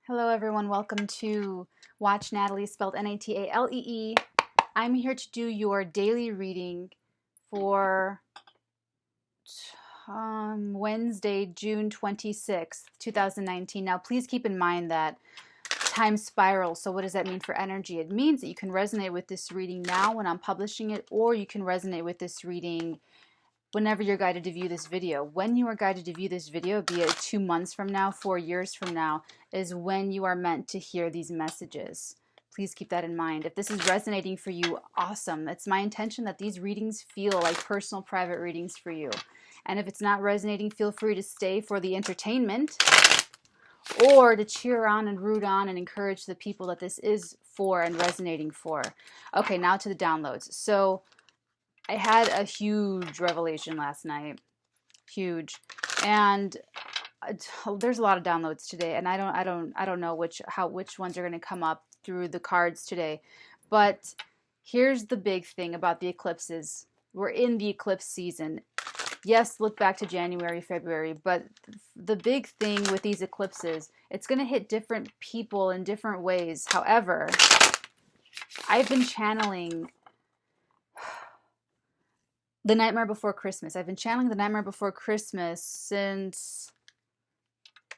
Hello everyone, welcome to Watch Natalie, spelled Natalee. I'm here to do your daily reading for Wednesday, June 26th, 2019. Now please keep in mind that time spiral. So what does that mean for energy? It means that you can resonate with this reading now when I'm publishing it, or you can resonate with this reading whenever you're guided to view this video. When you are guided to view this video, be it 2 months from now, 4 years from now, is when you are meant to hear these messages. Please keep that in mind. If this is resonating for you, awesome. It's my intention that these readings feel like personal private readings for you. And if it's not resonating, feel free to stay for the entertainment or to cheer on and root on and encourage the people that this is for and resonating for. Okay, now to the downloads. So I had a huge revelation last night, huge, and there's a lot of downloads today, and I don't know which ones are going to come up through the cards today, but here's the big thing about the eclipses. We're in the eclipse season. Yes, look back to January, February, but the big thing with these eclipses, it's going to hit different people in different ways. However, I've been channeling The Nightmare Before Christmas. I've been channeling The Nightmare Before Christmas since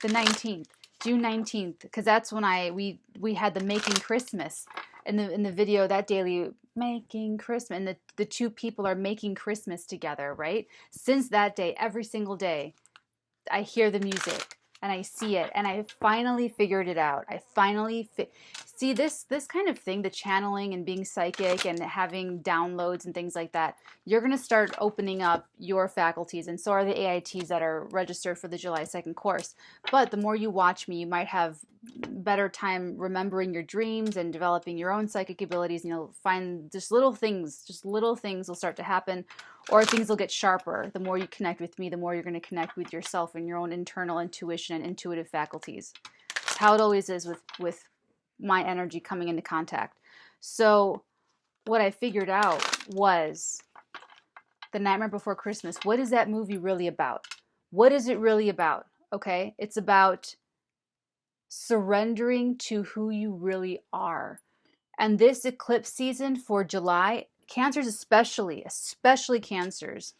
the 19th, June 19th, because that's when we had the Making Christmas in the video, that daily Making Christmas, and the two people are making Christmas together, right? Since that day, every single day, I hear the music and I see it, and I finally figured it out. I finally see this kind of thing, the channeling and being psychic and having downloads and things like that. You're going to start opening up your faculties, and so are the AITs that are registered for the July 2nd course. But the more you watch me, you might have better time remembering your dreams and developing your own psychic abilities, and you'll find just little things will start to happen, or things will get sharper. The more you connect with me, the more you're going to connect with yourself and your own internal intuition and intuitive faculties. It's how it always is with my energy coming into contact. So what I figured out was The Nightmare Before Christmas. What is that movie really about? What is it really about? Okay, it's about surrendering to who you really are. And this eclipse season for July, Cancers especially Cancers,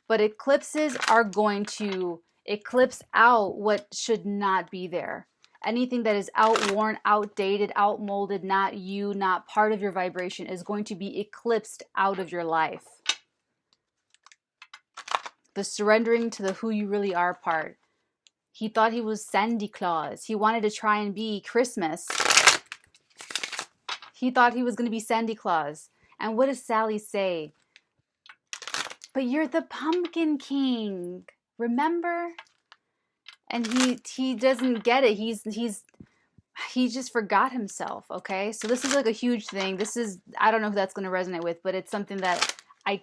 but eclipses are going to eclipse out what should not be there. Anything that is outworn, outdated, outmolded, not you, not part of your vibration, is going to be eclipsed out of your life. The surrendering to the who you really are part. He thought he was Santa Claus. He wanted to try and be Christmas. He thought he was going to be Santa Claus. And what does Sally say? But you're the Pumpkin King, remember? And he doesn't get it. He just forgot himself, okay? So this is like a huge thing. This is, I don't know who that's going to resonate with, but it's something that I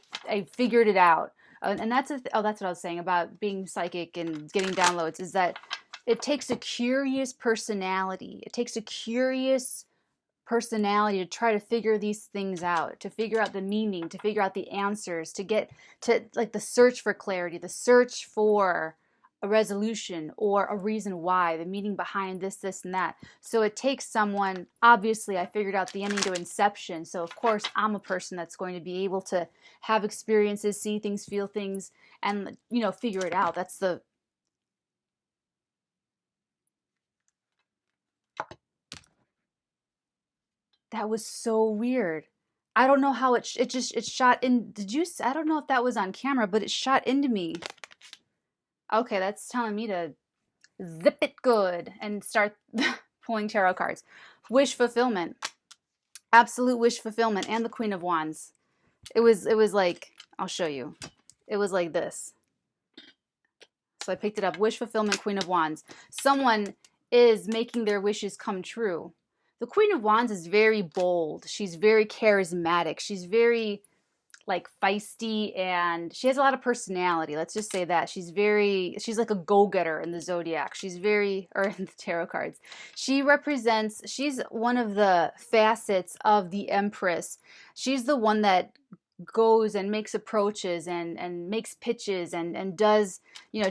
figured it out. And that's that's what I was saying about being psychic and getting downloads, is that it takes a curious personality. It takes a curious personality to try to figure these things out, to figure out the meaning, to figure out the answers, to get to like the search for clarity, the search for a resolution or a reason why, the meaning behind this, and that. So it takes someone, obviously I figured out the ending to Inception, so of course I'm a person that's going to be able to have experiences, see things, feel things, and figure it out. That's the That was so weird. I don't know how it shot in. I don't know if that was on camera, but it shot into me. Okay, that's telling me to zip it good and start pulling tarot cards. Wish fulfillment. Absolute wish fulfillment, and the Queen of Wands. It was like, I'll show you. It was like this. So I picked it up. Wish fulfillment, Queen of Wands. Someone is making their wishes come true. The Queen of Wands is very bold. She's very charismatic. She's very like feisty, and she has a lot of personality. Let's just say that. She's like a go-getter in the zodiac. Or in the tarot cards. She's one of the facets of the Empress. She's the one that goes and makes approaches and makes pitches and does,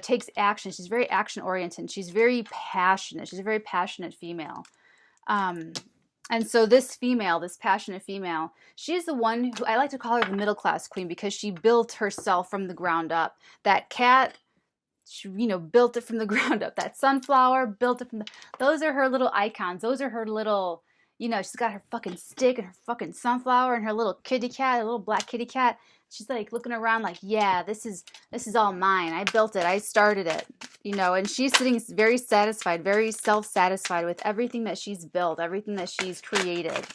takes action. She's very action oriented. She's very passionate. She's a very passionate female. Um, and so this female, this passionate female, she's the one who I like to call her the middle class queen because she built herself from the ground up. That cat, she, built it from the ground up. That sunflower built it from those are her little icons. Those are her little, she's got her fucking stick and her fucking sunflower and her little kitty cat, a little black kitty cat. She's like looking around like, yeah, this is all mine. I built it. I started it, and she's sitting very satisfied, very self-satisfied with everything that she's built, everything that she's created.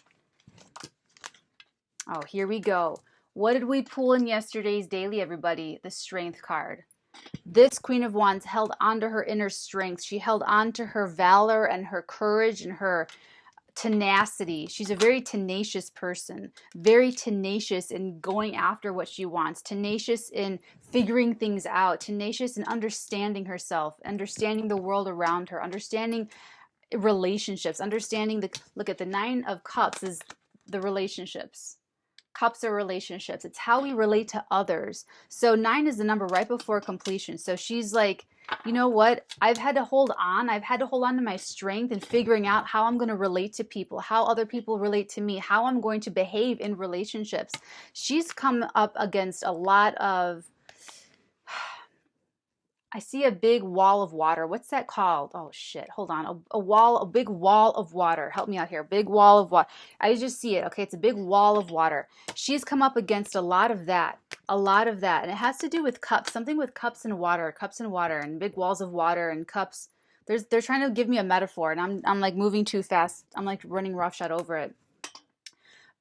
Oh, here we go. What did we pull in yesterday's daily, everybody? The Strength card. This Queen of Wands held on to her inner strength. She held on to her valor and her courage and her tenacity. She's a very tenacious person, very tenacious in going after what she wants, tenacious in figuring things out, tenacious in understanding herself, understanding the world around her, understanding relationships, understanding look at the Nine of Cups is the relationships. Cups are relationships. It's how we relate to others. So 9 is the number right before completion. So she's like, you know what? I've had to hold on. I've had to hold on to my strength and figuring out how I'm going to relate to people, how other people relate to me, how I'm going to behave in relationships. She's come up against a lot of, I see a big wall of water. What's that called? Oh shit. Hold on. A big wall of water. Help me out here. Big wall of water. I just see it. Okay. It's a big wall of water. She's come up against a lot of that. A lot of that. And it has to do with cups. Something with cups and water and big walls of water and cups. They're trying to give me a metaphor and I'm like moving too fast. I'm like running roughshod over it,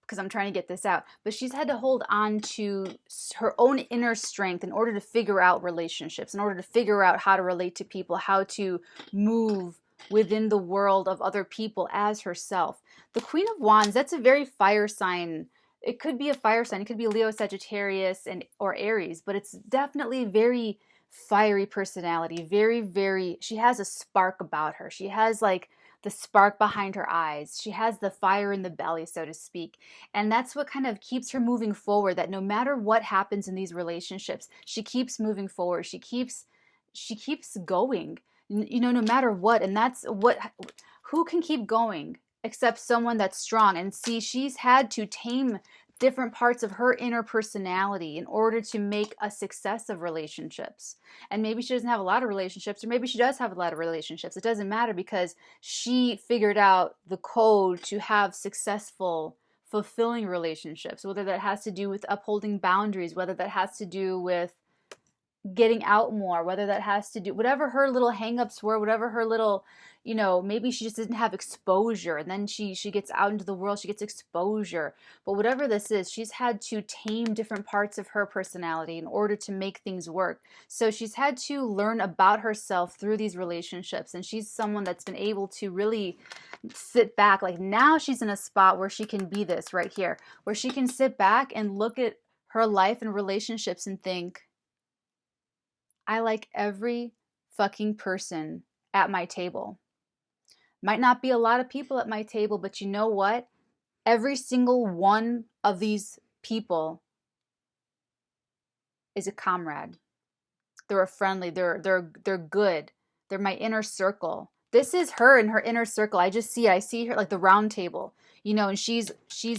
because I'm trying to get this out. But she's had to hold on to her own inner strength in order to figure out relationships, in order to figure out how to relate to people, how to move within the world of other people as herself. The Queen of Wands, that's a very fire sign. It could be a fire sign. It could be Leo, Sagittarius, or Aries, but it's definitely very fiery personality. Very, very, she has a spark about her. She has like the spark behind her eyes. She has the fire in the belly, so to speak. And that's what kind of keeps her moving forward, that no matter what happens in these relationships, she keeps moving forward. She keeps going, no matter what. And that's who can keep going except someone that's strong. And see, she's had to tame different parts of her inner personality in order to make a success of relationships. And maybe she doesn't have a lot of relationships, or maybe she does have a lot of relationships. It doesn't matter, because she figured out the code to have successful, fulfilling relationships, whether that has to do with upholding boundaries, whether that has to do with getting out more, whether that has to do, whatever her little hangups were, whatever her little, maybe she just didn't have exposure, and then she gets out into the world, she gets exposure. But whatever this is, she's had to tame different parts of her personality in order to make things work. So she's had to learn about herself through these relationships, and she's someone that's been able to really sit back. Like, now she's in a spot where she can be this right here, where she can sit back and look at her life and relationships and think, I like every fucking person at my table. Might not be a lot of people at my table, but you know what? Every single one of these people is a comrade. They're a friendly, they're good. They're my inner circle. This is her in her inner circle. I see her like the round table, and she's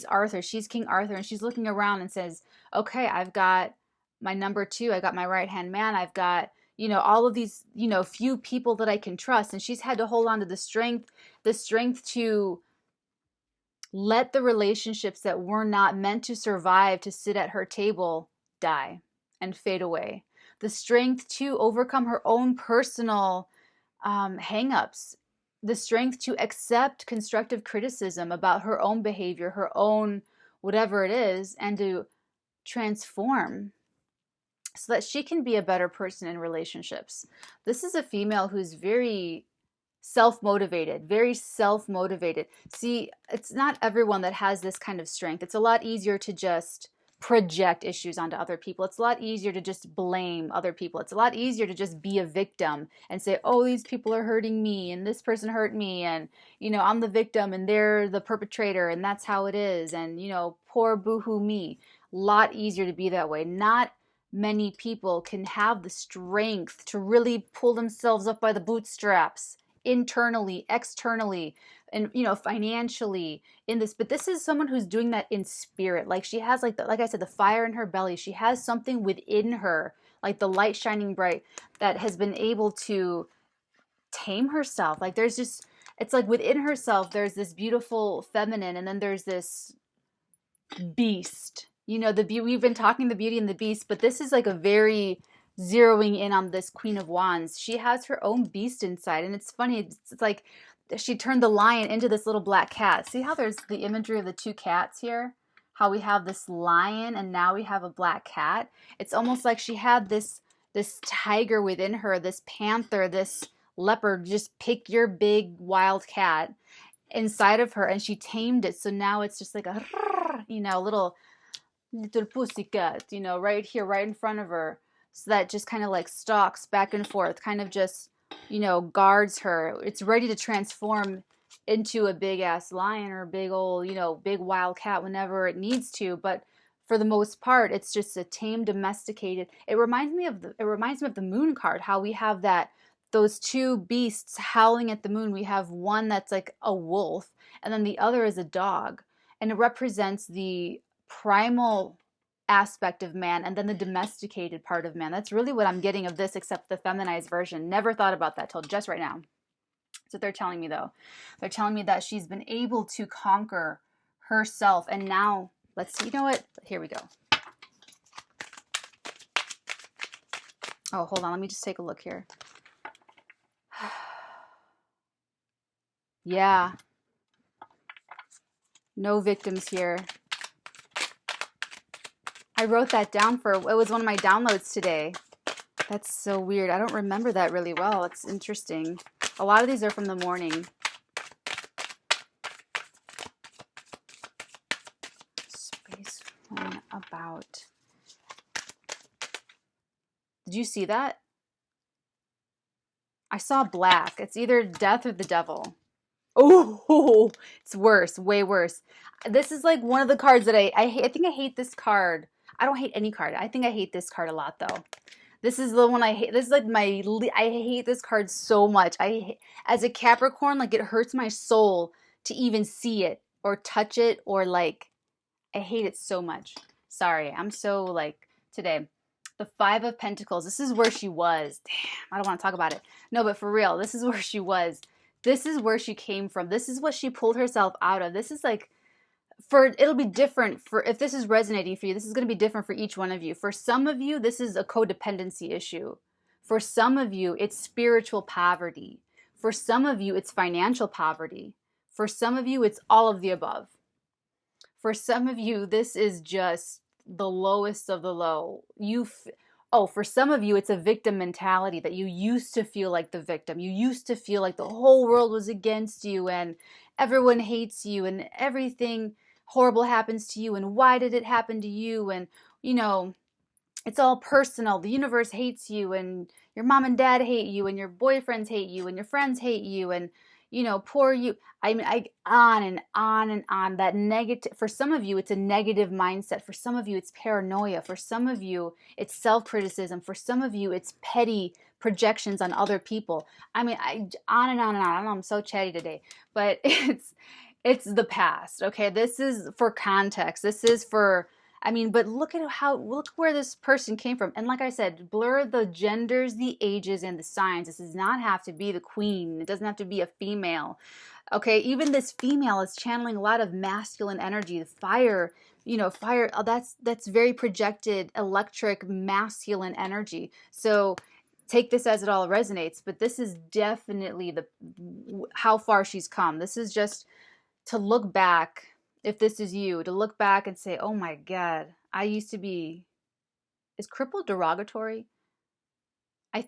Arthur, she's King Arthur, and she's looking around and says, okay, I've got my number 2, I got my right-hand man, I've got, all of these, few people that I can trust. And she's had to hold on to the strength to let the relationships that were not meant to survive to sit at her table die and fade away. The strength to overcome her own personal hang-ups, the strength to accept constructive criticism about her own behavior, her own whatever it is, and to transform so that she can be a better person in relationships. This is a female who's very self-motivated, very self-motivated. See, it's not everyone that has this kind of strength. It's a lot easier to just project issues onto other people. It's a lot easier to just blame other people. It's a lot easier to just be a victim and say, oh, these people are hurting me and this person hurt me, and I'm the victim and they're the perpetrator and that's how it is, and poor boohoo me. lot easier to be that way. Not many people can have the strength to really pull themselves up by the bootstraps, internally, externally, and financially in this. But this is someone who's doing that in spirit. Like she has like I said, the fire in her belly. She has something within her, like the light shining bright, that has been able to tame herself. Like there's just, it's like within herself there's this beautiful feminine, and then there's this beast. We've been talking the Beauty and the Beast, but this is like a very zeroing in on this Queen of Wands. She has her own beast inside, and it's funny. It's like she turned the lion into this little black cat. See how there's the imagery of the two cats here? How we have this lion and now we have a black cat. It's almost like she had this tiger within her, this panther, this leopard, just pick your big wild cat inside of her, and she tamed it. So now it's just like a little pussycat, right here, right in front of her. So that just kind of like stalks back and forth, kind of just, guards her. It's ready to transform into a big ass lion or a big old, big wild cat whenever it needs to. But for the most part, it's just a tame, domesticated. It reminds me of the moon card, how we have those two beasts howling at the moon. We have one that's like a wolf, and then the other is a dog. And it represents the primal aspect of man and then the domesticated part of man. That's really what I'm getting of this, except the feminized version. Never thought about that till just right now. That's what they're telling me, though. They're telling me that she's been able to conquer herself. And now, let's see. You know what? Here we go. Oh, hold on. Let me just take a look here. Yeah. No victims here. I wrote that down it was one of my downloads today. That's so weird. I don't remember that really well. It's interesting. A lot of these are from the morning. Space one about. Did you see that? I saw black. It's either death or the devil. Oh, it's worse. Way worse. This is like one of the cards that I think I hate this card. I don't hate any card. I think I hate this card a lot, though. This is the one I hate. This is like I hate this card so much. As a Capricorn, like it hurts my soul to even see it or touch it, or like, I hate it so much. Sorry, I'm so like today. The Five of Pentacles. This is where she was. Damn, I don't want to talk about it. No, but for real, this is where she was. This is where she came from. This is what she pulled herself out of. This is like, it'll be different for, if this is resonating for you, this is going to be different for each one of you. For some of you, this is a codependency issue. For some of you, it's spiritual poverty. For some of you, it's financial poverty. For some of you, it's all of the above. For some of you, this is just the lowest of the low. For some of you, it's a victim mentality, that you used to feel like the victim. You used to feel like the whole world was against you and everyone hates you and everything horrible happens to you, and why did it happen to you? And it's all personal. The universe hates you, and your mom and dad hate you, and your boyfriends hate you, and your friends hate you, and poor you. I mean, on and on and on. That negative, for some of you, it's a negative mindset. For some of you, it's paranoia. For some of you, it's self-criticism. For some of you, it's petty projections on other people. I mean, on and on and on. I don't know, I'm so chatty today, but it's the past. Okay, this is for context. This is for, but look where this person came from. And like I said, blur the genders, the ages, and the signs. This does not have to be the queen. It doesn't have to be a female. Okay, even this female is channeling a lot of masculine energy. The fire, fire, that's very projected, electric, masculine energy. So take this as it all resonates, but this is definitely how far she's come. This is just to look back. If this is you, to look back and say, oh my God, I used to be, is crippled derogatory? I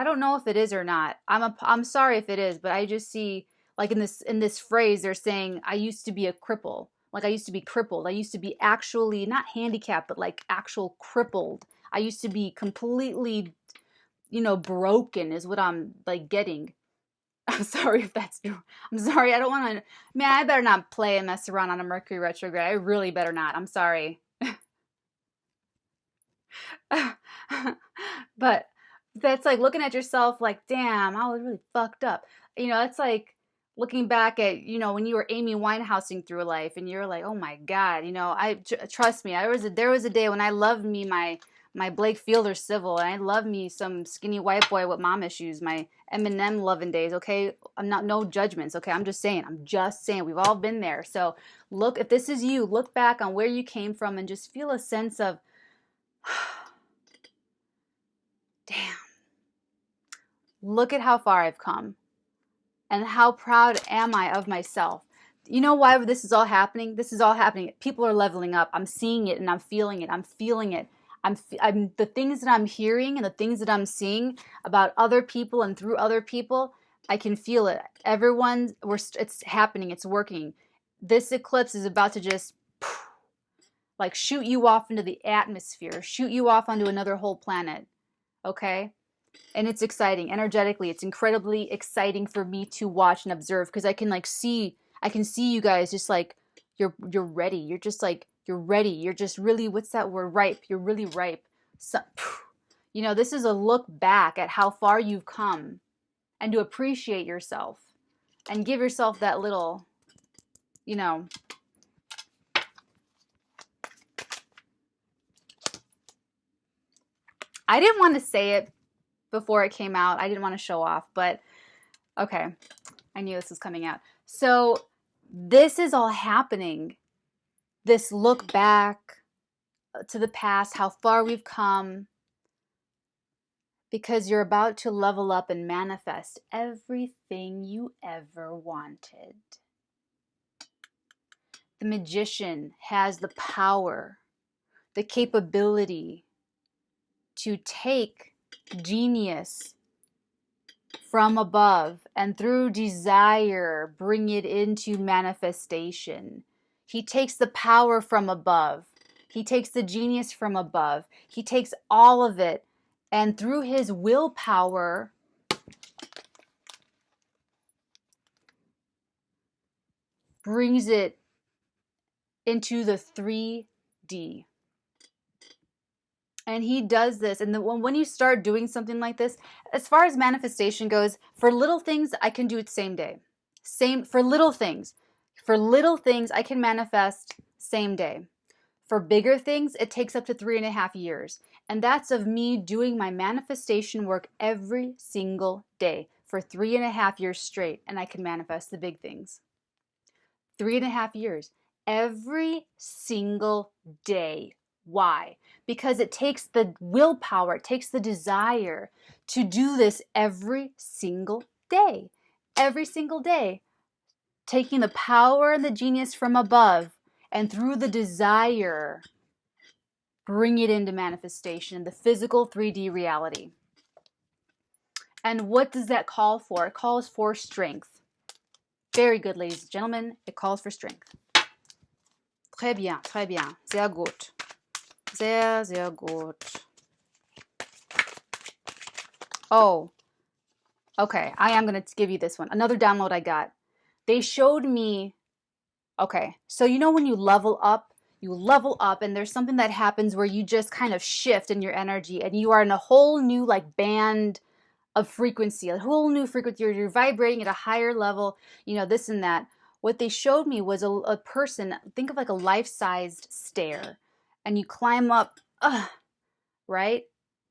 don't know if it is or not. I'm sorry if it is, but I just see, like in this phrase, they're saying, I used to be a cripple. Like I used to be crippled. I used to be actually not handicapped, but like actual crippled. I used to be completely, broken is what I'm like getting. I'm sorry if that's true. I'm sorry. I don't want to. Man, I better not play and mess around on a Mercury retrograde. I really better not. I'm sorry. But that's like looking at yourself like, damn, I was really fucked up. You know, it's like looking back at, you know, when you were Amy Winehousing through life and you're like, oh my God, you know, trust me, there was a day when I loved me my Blake Fielder Civil, and I love me some skinny white boy with mom issues, my Eminem loving days, okay? I'm not, no judgments, okay? I'm just saying, we've all been there. So look, if this is you, look back on where you came from and just feel a sense of, damn, look at how far I've come and how proud am I of myself. You know why this is all happening? This is all happening. People are leveling up. I'm seeing it and I'm feeling it. I'm feeling it. I'm the things that I'm hearing and the things that I'm seeing about other people and through other people, I can feel it. It's happening. It's working. This eclipse is about to just like shoot you off into the atmosphere, shoot you off onto another whole planet. Okay? And it's exciting. Energetically, it's incredibly exciting for me to watch and observe because I can see you guys just like you're ready. You're just like you're ready. You're just really, what's that word? Ripe. You're really ripe. So, you know, this is a look back at how far you've come and to appreciate yourself and give yourself that little, you know, I didn't want to say it before it came out. I didn't want to show off, but okay. I knew this was coming out. So this is all happening. This look back to the past, how far we've come, because you're about to level up and manifest everything you ever wanted. The magician has the power, the capability to take genius from above and through desire bring it into manifestation. He takes the power from above. He takes the genius from above. He takes all of it and through his willpower brings it into the 3D. And he does this. And when you start doing something like this, as far as manifestation goes, for little things, I can do it same day. Same for little things. For little things, I can manifest same day. For bigger things, it takes up to 3.5 years. And that's of me doing my manifestation work every single day for 3.5 years straight. And I can manifest the big things. 3.5 years. Every single day. Why? Because it takes the willpower, it takes the desire to do this every single day. Every single day. Taking the power and the genius from above and through the desire, bring it into manifestation, the physical 3D reality. And what does that call for? It calls for strength. Very good, ladies and gentlemen. It calls for strength. Très bien, très bien. Sehr gut. Sehr, sehr gut. Oh, okay. I am going to give you this one. Another download I got. They showed me, okay, so you know when you level up and there's something that happens where you just kind of shift in your energy and you are in a whole new like band of frequency, a whole new frequency. You're vibrating at a higher level, you know, this and that. What they showed me was a person, think of like a life-sized stair, and you climb up, right?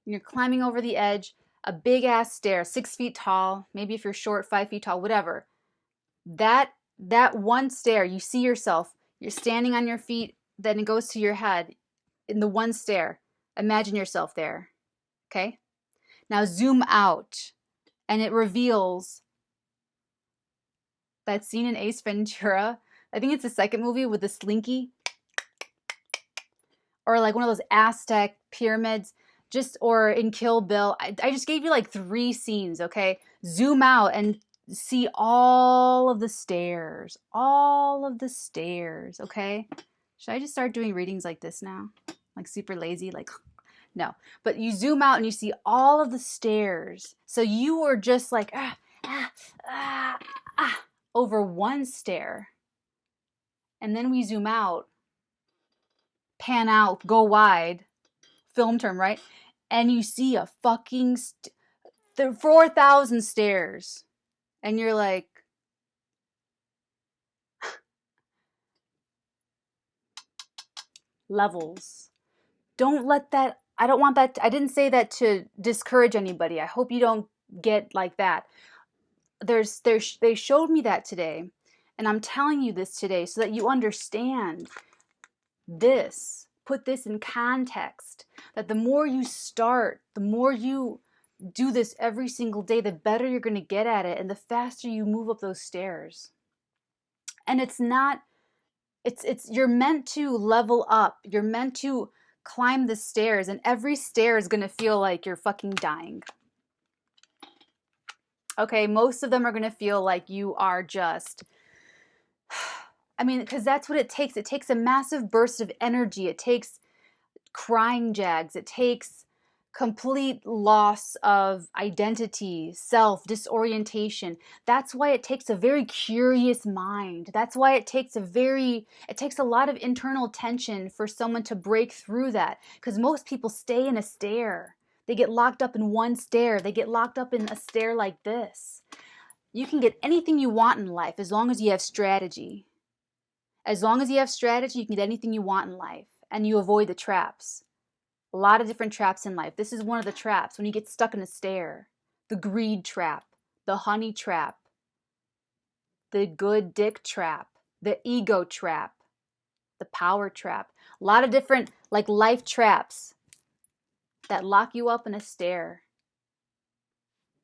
And you're climbing over the edge, a big ass stair, 6 feet tall, maybe if you're short, 5 feet tall, whatever. That one stair, you see yourself, you're standing on your feet, then it goes to your head in the one stair. Imagine yourself there, okay? Now zoom out, and it reveals that scene in Ace Ventura. I think it's the second movie with the slinky. Or like one of those Aztec pyramids. Or in Kill Bill. I just gave you like 3 scenes, okay? Zoom out and see all of the stairs. All of the stairs, okay? Should I just start doing readings like this now? Like super lazy, like... No, but you zoom out and you see all of the stairs. So you were just like, over one stair. And then we zoom out, pan out, go wide film term, right? And you see a fucking 4,000 stairs. And you're like, levels. Don't let that, I don't want that, I didn't say that to discourage anybody. I hope you don't get like that. They showed me that today, and I'm telling you this today so that you understand this. Put this in context, that the more you start, the more you do this every single day, the better you're going to get at it, and the faster you move up those stairs. And it's not, you're meant to level up. You're meant to climb the stairs, and every stair is going to feel like you're fucking dying. Okay, most of them are going to feel like you are just, I mean, because that's what it takes. It takes a massive burst of energy. It takes crying jags. It takes complete loss of identity, self, disorientation. That's why it takes a very curious mind. That's why it takes a lot of internal tension for someone to break through that. Because most people stay in a stare. They get locked up in one stare. They get locked up in a stare like this. You can get anything you want in life as long as you have strategy. As long as you have strategy, you can get anything you want in life, and you avoid the traps. A lot of different traps in life. This is one of the traps when you get stuck in a stare. The greed trap, the honey trap, the good dick trap, the ego trap, the power trap. A lot of different like life traps that lock you up in a stare.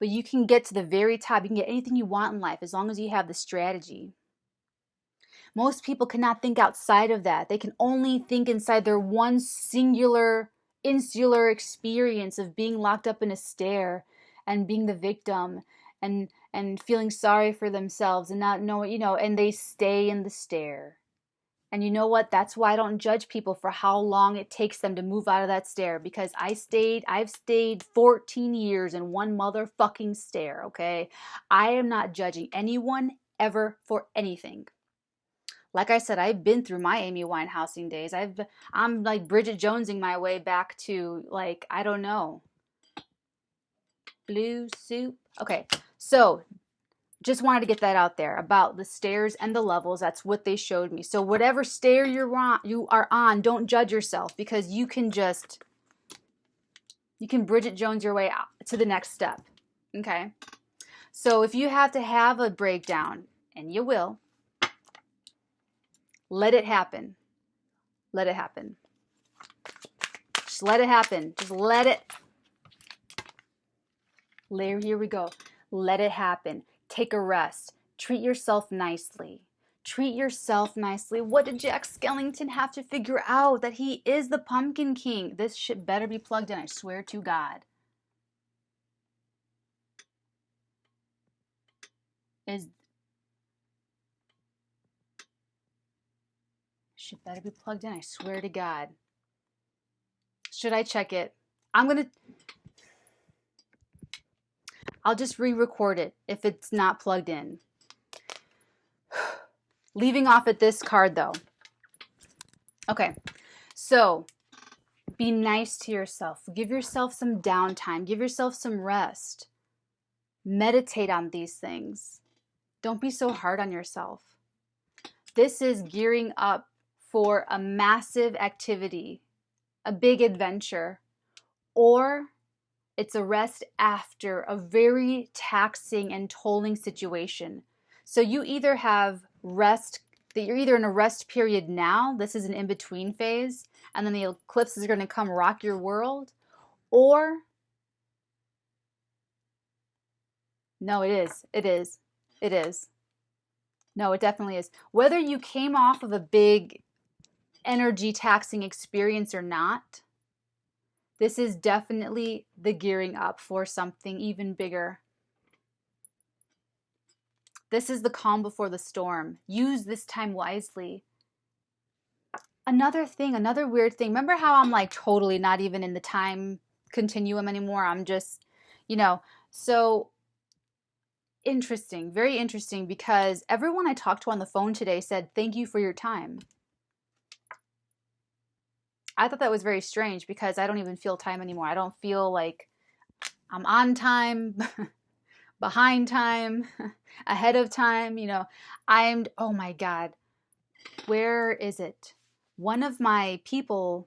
But you can get to the very top. You can get anything you want in life as long as you have the strategy. Most people cannot think outside of that. They can only think inside their one singular, insular experience of being locked up in a stare and being the victim and feeling sorry for themselves and not knowing, and they stay in the stare. And you know what? That's why I don't judge people for how long it takes them to move out of that stare, because I've stayed 14 years in one motherfucking stare, okay? I am not judging anyone ever for anything. Like I said, I've been through my Amy Winehousing days. I'm like Bridget Jonesing my way back to, like, I don't know, blue soup. Okay, so just wanted to get that out there about the stairs and the levels. That's what they showed me. So whatever stair you are on, don't judge yourself, because you can Bridget Jones your way out to the next step. Okay, so if you have to have a breakdown, and you will, let it happen. Let it happen. Just let it happen. Just let it. Here we go. Let it happen. Take a rest. Treat yourself nicely. Treat yourself nicely. What did Jack Skellington have to figure out? That he is the Pumpkin King. This shit better be plugged in, I swear to God. Shit better be plugged in, I swear to God. Should I check it? I'll just re-record it if it's not plugged in. Leaving off at this card though. Okay, so be nice to yourself. Give yourself some downtime. Give yourself some rest. Meditate on these things. Don't be so hard on yourself. This is gearing up for a massive activity, a big adventure, or it's a rest after a very taxing and tolling situation. So you either have rest, that you're either in a rest period now, this is an in-between phase, and then the eclipse is going to come rock your world, or, no, it is. No, it definitely is. Whether you came off of a big energy taxing experience or not, this is definitely the gearing up for something even bigger. This is the calm before the storm. Use this time wisely. Another weird thing. Remember how I'm like totally not even in the time continuum anymore? I'm just, so interesting, very interesting, because everyone I talked to on the phone today said, thank you for your time. I thought that was very strange because I don't even feel time anymore. I don't feel like I'm on time, behind time, ahead of time. You know, oh my God, where is it? One of my people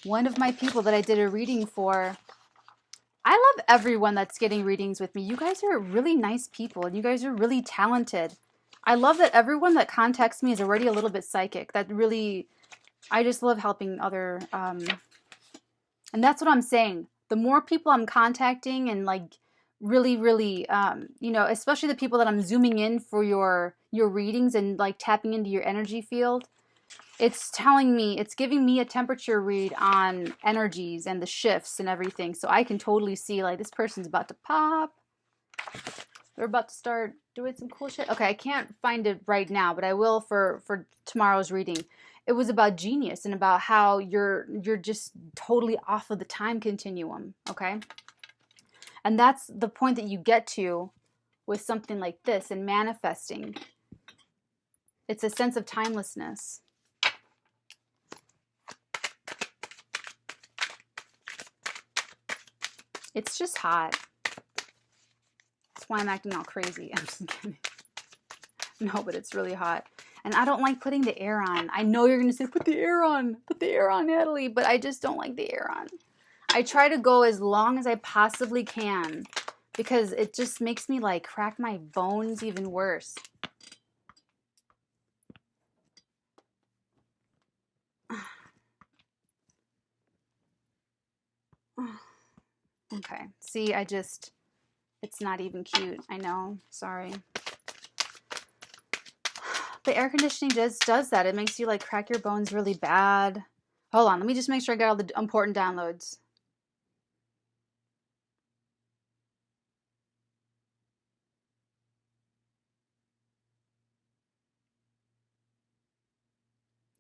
that I did a reading for, I love everyone that's getting readings with me. You guys are really nice people and you guys are really talented. I love that everyone that contacts me is already a little bit psychic. That really, I just love helping other, and that's what I'm saying. The more people I'm contacting and like really, really, you know, especially the people that I'm zooming in for your readings and like tapping into your energy field, it's telling me, it's giving me a temperature read on energies and the shifts and everything. So I can totally see like this person's about to pop. They're about to start doing some cool shit. Okay, I can't find it right now, but I will for tomorrow's reading. It was about genius and about how you're just totally off of the time continuum, okay? And that's the point that you get to with something like this and manifesting. It's a sense of timelessness. It's just hot. That's why I'm acting all crazy. I'm just kidding. No, but it's really hot. And I don't like putting the air on. I know you're going to say, put the air on. Put the air on, Natalie. But I just don't like the air on. I try to go as long as I possibly can. Because it just makes me like crack my bones even worse. Okay. See, it's not even cute. I know. Sorry. But air conditioning does that. It makes you like crack your bones really bad. Hold on. Let me just make sure I got all the important downloads.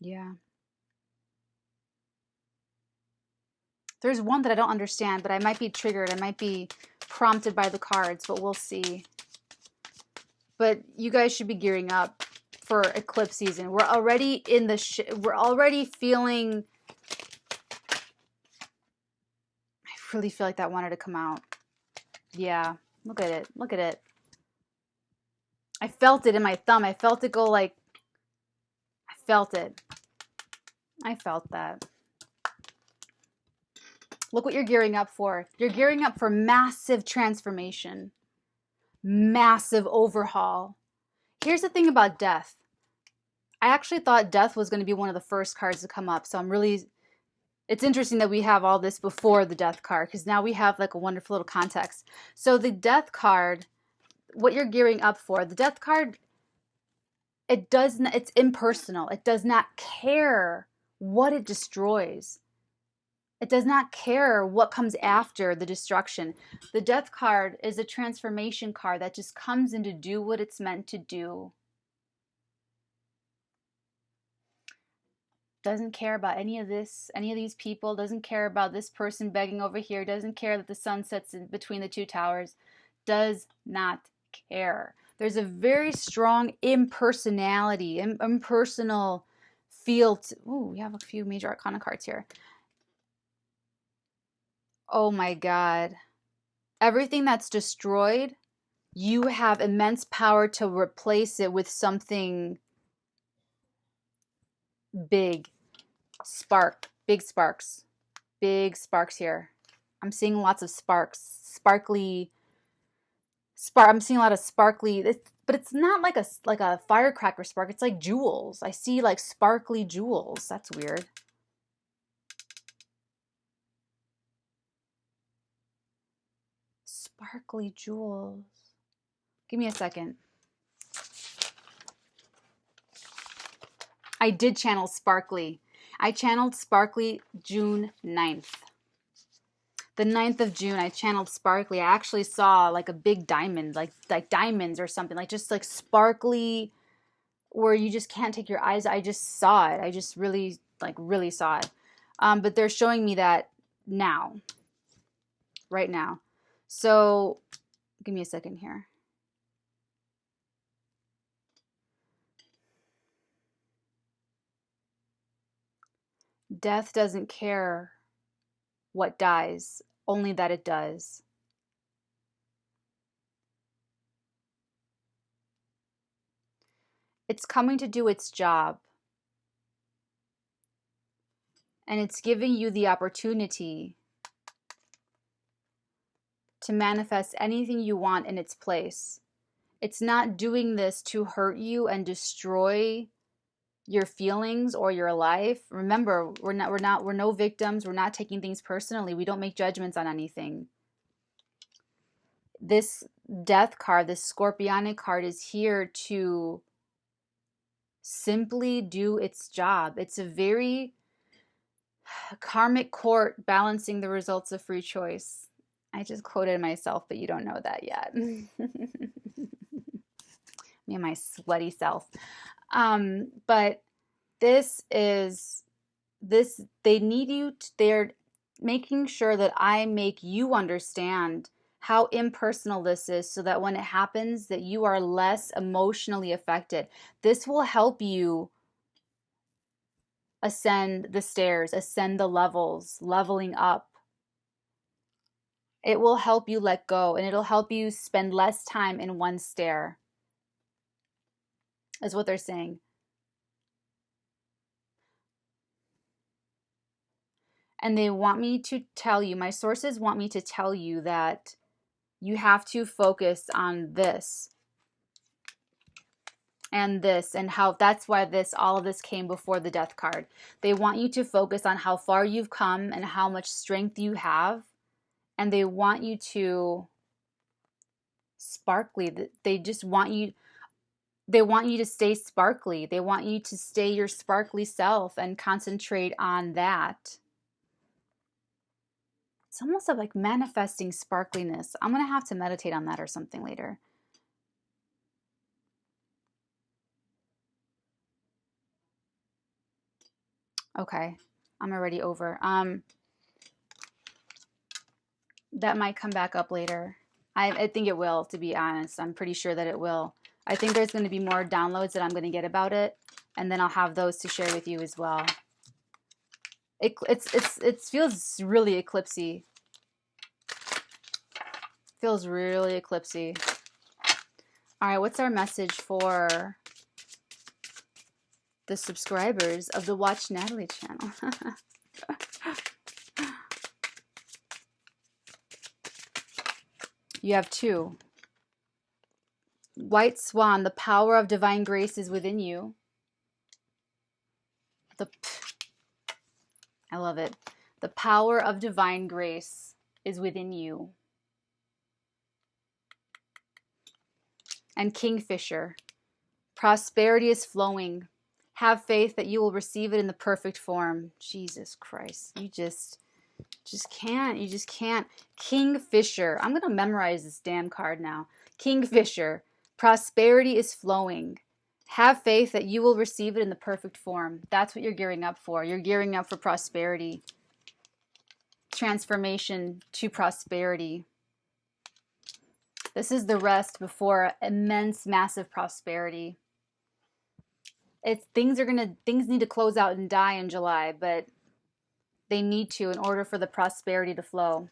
Yeah. There's one that I don't understand, but I might be triggered. I might be prompted by the cards, but we'll see. But you guys should be gearing up for eclipse season. We're already in the we're already feeling. I really feel like that wanted to come out. Yeah, look at it. Look at it. I felt it in my thumb. I felt it go like. I felt it. I felt that. Look what you're gearing up for. You're gearing up for massive transformation, massive overhaul. Here's the thing about death. I actually thought death was going to be one of the first cards to come up. So it's interesting that we have all this before the death card because now we have like a wonderful little context. So the death card, what you're gearing up for, the death card, it's impersonal. It does not care what it destroys. It does not care what comes after the destruction. The death card is a transformation card that just comes in to do what it's meant to do. Doesn't care about any of this, any of these people, doesn't care about this person begging over here, doesn't care that the sun sets in between the two towers, does not care. There's a very strong impersonality, impersonal feel to, ooh, we have a few major arcana cards here. Oh my God. Everything that's destroyed, you have immense power to replace it with something big. Big sparks. Big sparks here. I'm seeing lots of sparks. I'm seeing a lot of sparkly, but it's not like a firecracker spark. It's like jewels. I see like sparkly jewels. That's weird. Sparkly jewels. Give me a second. I did channel sparkly. I channeled sparkly June 9th. The 9th of June, I channeled sparkly. I actually saw like a big diamond, like diamonds or something, like just like sparkly, where you just can't take your eyes. I just saw it. I just really saw it. But they're showing me that now, right now. So give me a second here. Death doesn't care what dies, only that it does. It's coming to do its job. And it's giving you the opportunity to manifest anything you want in its place. It's not doing this to hurt you and destroy your feelings or your life. Remember, we're no victims. We're not taking things personally. We don't make judgments on anything. This death card, this scorpionic card, is here to simply do its job. It's a very karmic court balancing the results of free choice. I just quoted myself, but you don't know that yet. Me and my sweaty self. But this, they need you, they're making sure that I make you understand how impersonal this is, so that when it happens, that you are less emotionally affected. This will help you ascend the stairs, ascend the levels, leveling up. It will help you let go, and it'll help you spend less time in one stair, is what they're saying. And they want me to tell you, my sources want me to tell you that you have to focus on this and this, and how that's why all of this came before the death card. They want you to focus on how far you've come and how much strength you have. And they want you to sparkly. They just want you, they want you to stay sparkly. They want you to stay your sparkly self and concentrate on that. It's almost like manifesting sparkliness. I'm going to have to meditate on that or something later. Okay, I'm already over. That might come back up later. I think it will, to be honest. I'm pretty sure that it will. I think there's going to be more downloads that I'm going to get about it, and then I'll have those to share with you as well. It feels really eclipsey. Feels really eclipsey. All right, what's our message for the subscribers of the Watch Natalie channel? You have 2. White Swan, the power of divine grace is within you. I love it. The power of divine grace is within you. And Kingfisher, prosperity is flowing. Have faith that you will receive it in the perfect form. Jesus Christ, you just can't. You just can't. Kingfisher. I'm going to memorize this damn card now. Kingfisher. Prosperity is flowing. Have faith that you will receive it in the perfect form. That's what you're gearing up for. You're gearing up for prosperity. Transformation to prosperity. This is the rest before immense, massive prosperity. Things need to close out and die in July, but they need to in order for the prosperity to flow.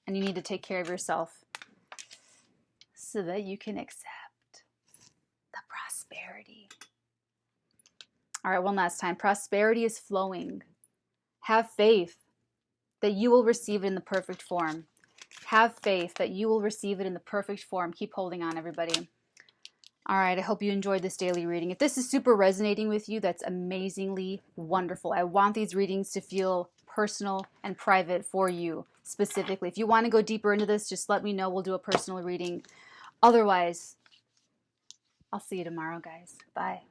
And you need to take care of yourself so that you can accept the prosperity. All right, one last time. Prosperity is flowing. Have faith that you will receive it in the perfect form. Have faith that you will receive it in the perfect form. Keep holding on, everybody. All right, I hope you enjoyed this daily reading. If this is super resonating with you, that's amazingly wonderful. I want these readings to feel personal and private for you specifically. If you want to go deeper into this, just let me know. We'll do a personal reading. Otherwise, I'll see you tomorrow, guys. Bye.